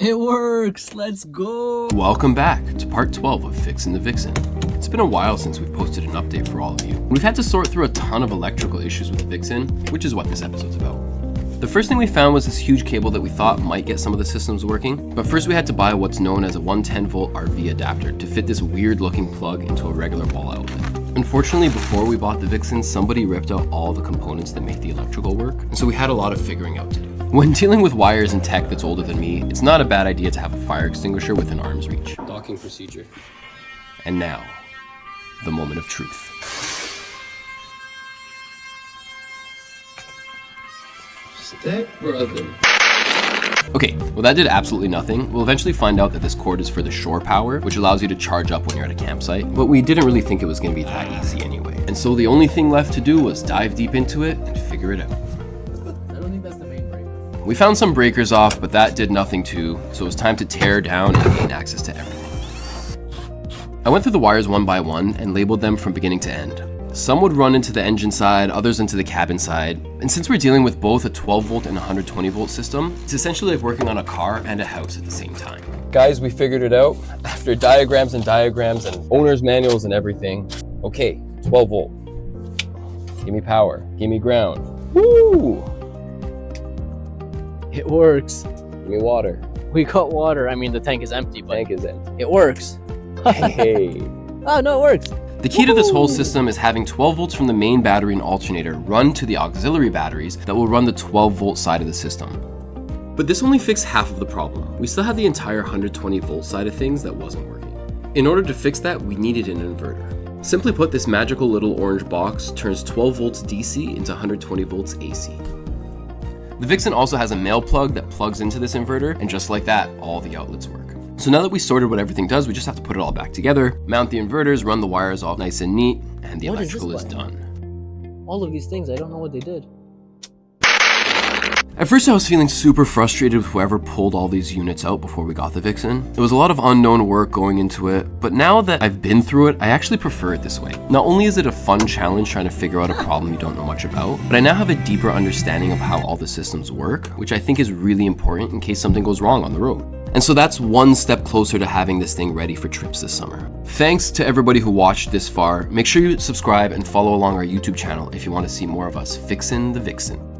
It works! Let's go! Welcome back to part 12 of Fixin the Vixen. It's been a while since we've posted an update for all of you. We've had to sort through a ton of electrical issues with the Vixen, which is what this episode's about. The first thing we found was this huge cable that we thought might get some of the systems working, but first we had to buy what's known as a 110-volt RV adapter to fit this weird-looking plug into a regular wall outlet. Unfortunately, before we bought the Vixen, somebody ripped out all the components that make the electrical work, and so we had a lot of figuring out to do. When dealing with wires and tech that's older than me, it's not a bad idea to have a fire extinguisher within arm's reach. Docking procedure. And now, the moment of truth. Step brother. Okay, well that did absolutely nothing. We'll eventually find out that this cord is for the shore power, which allows you to charge up when you're at a campsite, but we didn't really think it was going to be that easy anyway. And so the only thing left to do was dive deep into it and figure it out. I don't think that's the main break. We found some breakers off, but that did nothing too, so it was time to tear down and gain access to everything. I went through the wires one by one and labeled them from beginning to end. Some would run into the engine side, others into the cabin side, and since we're dealing with both a 12 volt and 120 volt system, it's essentially like working on a car and a house at the same time. Guys, we figured it out. After diagrams and owner's manuals and everything. Okay, 12 volt. Give me power, give me ground. Woo! It works. Give me water. We got water. I mean, the tank is empty, but Tank is empty. it works. Hey. Oh, no, it works. The key to this whole system is having 12 volts from the main battery and alternator run to the auxiliary batteries that will run the 12 volt side of the system. But this only fixed half of the problem. We still had the entire 120 volt side of things that wasn't working. In order to fix that, we needed an inverter. Simply put, this magical little orange box turns 12 volts DC into 120 volts AC. The Vixen also has a male plug that plugs into this inverter, and just like that, all the outlets work. So now that we sorted what everything does, we just have to put it all back together, mount the inverters, run the wires all nice and neat, and the electrical is done. All of these things, I don't know what they did. At first I was feeling super frustrated with whoever pulled all these units out before we got the Vixen. It was a lot of unknown work going into it, but now that I've been through it, I actually prefer it this way. Not only is it a fun challenge trying to figure out a problem you don't know much about, but I now have a deeper understanding of how all the systems work, which I think is really important in case something goes wrong on the road. And so that's one step closer to having this thing ready for trips this summer. Thanks to everybody who watched this far. Make sure you subscribe and follow along our YouTube channel if you want to see more of us fixin' the Vixen.